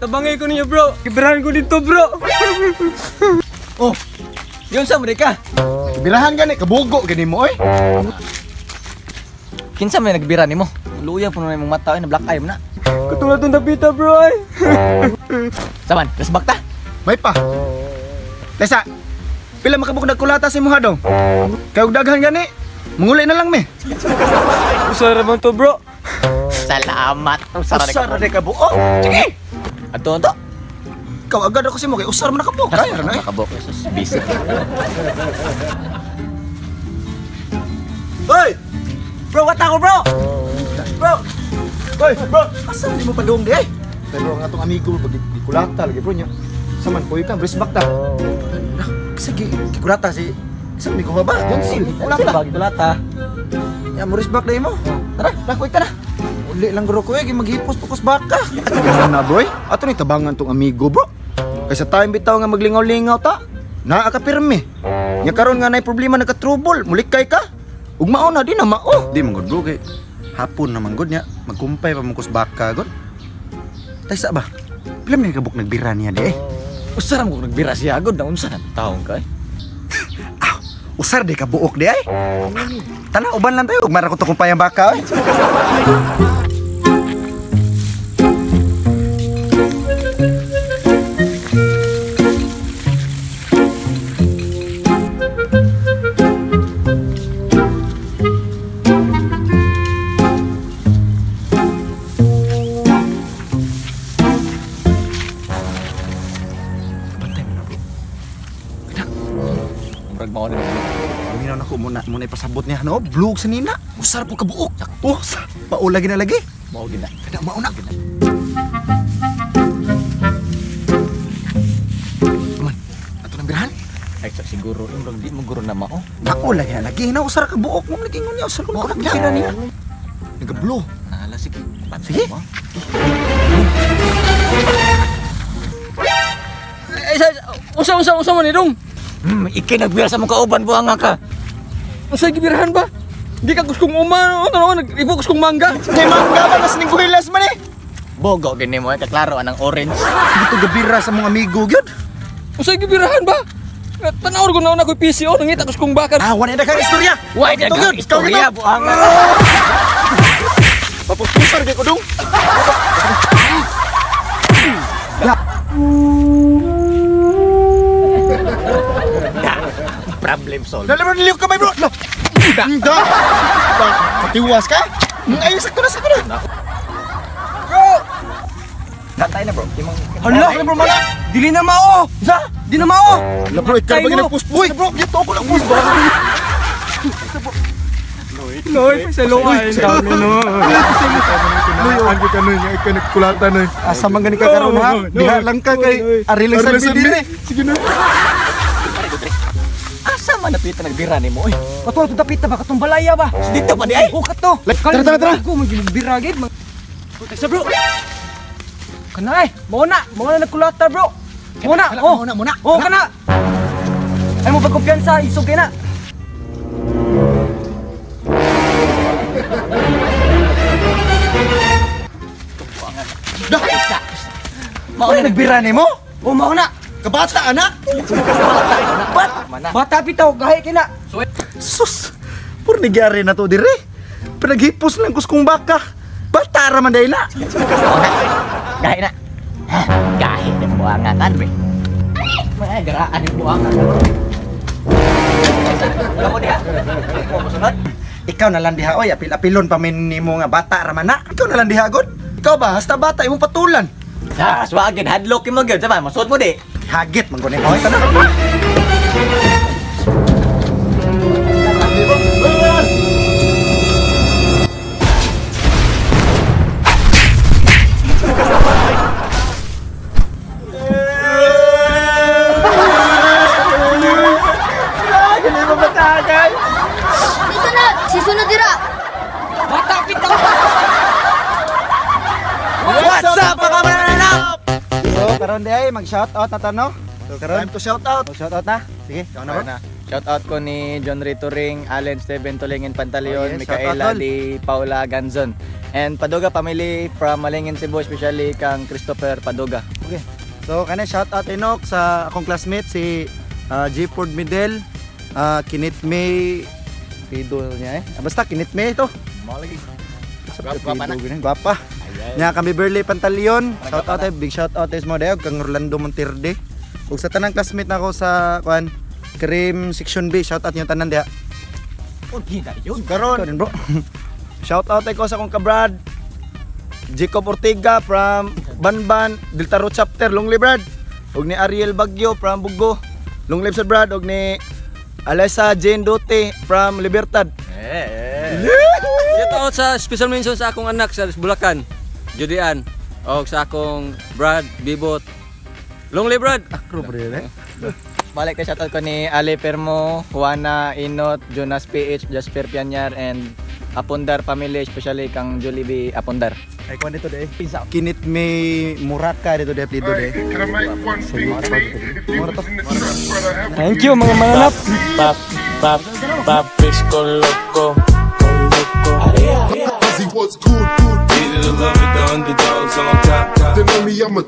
tabangay ko niya bro. Kibirahan ko dito bro. Oh, yun sa mereka. Birahan gani, kabugo gani mo eh. Kinsa may nagbira nimo? Luya puno na imong mata na black eye mo na. Katulad ng napita bro ay. Saman, resbak ta. May pa. Tesa, pila makabuk nagkulata si Muha dong? Kaya daghan gani, manguli na lang me. Usara man to bro. Salamat. Usara de kabuo. Sige. Ato to. Ikaw agad ako si mo kay usar man nakabuk. Kaya na eh. Makabok Jesus busy. Hoy! Bro, what ako bro? Bro! Hoy, bro! Asa di mo pa doong di eh? Pero ang atong amigo pag kulata lagi bro nya. Saman ko ka, brisbak ta. Sige, kikulata si isang amigo ba? Jonsil, kulata. Bagi tulata. Ya mo brisbak dai mo. Tara, lakoy ka na. Uli lang bro ko eh, maghipos pukos baka. Ganun na bro eh. Ato ni tabangan tong amigo bro. Kaysa time bitaw nga maglingaw-lingaw ta. Naa ka pirmi. Nya karon nga nay problema nagka-trouble, mulikay ka. Ug mao na di na mao. Di man gud bro kay hapon naman gud nya magkumpay pa mong baka gud. Taysa ba? Pila may kabuk nagbira niya di eh. Usara mo nagbira siya agad na unsa na taong ka eh. Usar di ka buok di ay. Tana uban lang tayo ug mara ko to kumpay ang baka eh. Murag mao na. Minaw na ko muna ipasabot niya no, blog sa nina. Usar po ka buok. Oh, paula gina lagi. Mao gid na. Kada mao na. Man, ato nang birahan. Ay siguro imong di mo guro na mao. Paula gina lagi na usar ka buok mo lagi ngunya usar ko nagbira niya. Nagablo. Nala sige. Sige. Usa man ni dong. Iki nagbira sa mong kauban buhanga ka. Usa gibirahan ba? Di ka guskong umano, ano nag-ibo guskong mangga. Kay mangga ba nas ning kuhilas man eh. Bogo gini mo kaklaro anang orange. Dito gabira sa mga amigo gyud. Usa gibirahan ba? Tanaw ko na ako PCO nangita guskong bakal. Ah, wala na kang istorya. Why dagang istorya buhanga. Papusar kay ko dong. Problem solved. Lalo niliw ka ba bro? Hindi. Patiwas ka? Ay, sakto na. Bro! Tatay na bro. Hala, bro mala. Dili na mao. Sa? Di na mao. Wala bro, ikaw ba ginagpuspus na bro? Yato ako lang pus ba? Noy, sa loay. Dami no. Ang ka nun, ikaw nagkulata nun. Asa man gani ka karon ha? Diha lang ka kay ari lang sa bidire. Sige na. Asa man napita nagbira nimo oy. Kato dapita ba katong balaya ba? Dito pa di ay. O kato. Tara. Ko magibira gid. Sa bro. Kanay, mo na nagkulata bro. Muna. Oh, kana. Ay mo pagkumpiyansa, isog kay na. Mao na nagbira nimo? O mao na. Kabata anak. Bata pitaw gahi kina. Sus. Pur nagyari na to dire. Pinaghipos lang kuskong baka. Bata ra man dai na. Gahi na. Gahi na buhanga kan be. May garaan yung buhanga. Kamu dia. Mo sunod. Ikaw na lang diha oy, apil-apilon pa min nimo nga bata ra man na. Ikaw na lang diha gud. Ikaw ba hasta bata imong patulan. Swagin hadlock mo gyud sama masud mo di. Hagit man guni oy tanan. Sisunod dira. Bata pitaw. What's up mga mananap? So karon di ay mag-shout out na no. So karon Time to shout out. shout out na. Sige, ikaw na. Shout out ko ni John Rito Ring, Allen Steven Tulingin Pantaleon, Oh, yes. Micaela Shout out, Di Paula Ganzon. And Paduga family from Malingin, Cebu, especially kang Christopher Paduga. Okay. So, kanya shout out Enoch sa akong classmate si G. Ford Midel, Kinit May, idol niya basta Kinit May ito. Mau lagi. Gwapa na. Gwapa. Nya kami Berly Pantaleon. Shout out big shout out is mo dayo kang Orlando Monterde. Ug sa tanang classmate nako sa kuan Cream Section B, shout out niyo tanan dia. Oh, gina yun. Karon bro. Shout out ko sa akong kabrad Jacob Ortega from Banban, Delta Road Chapter, Long Live Brad. Og ni Ariel Bagyo from Bugo, Long Live Sir Brad. Og ni Alisa Jane Dote from Libertad. Shout out sa special mention sa akong anak sa Bulacan, Judian. O sa akong Brad, Bibot. Long live Brad! Akro bro Balik kay shoutout ko ni Ale Permo, Juana Inot, Jonas PH, Jasper Pianyar, and Apondar family, especially kang Jollibee Apondar. Ay kuan dito de. Kinit May Muraka dito de apelyido de. Thank you mga mananap! Papis con loco. He was good, good. Needed a love with the underdogs on top. Then only I'm a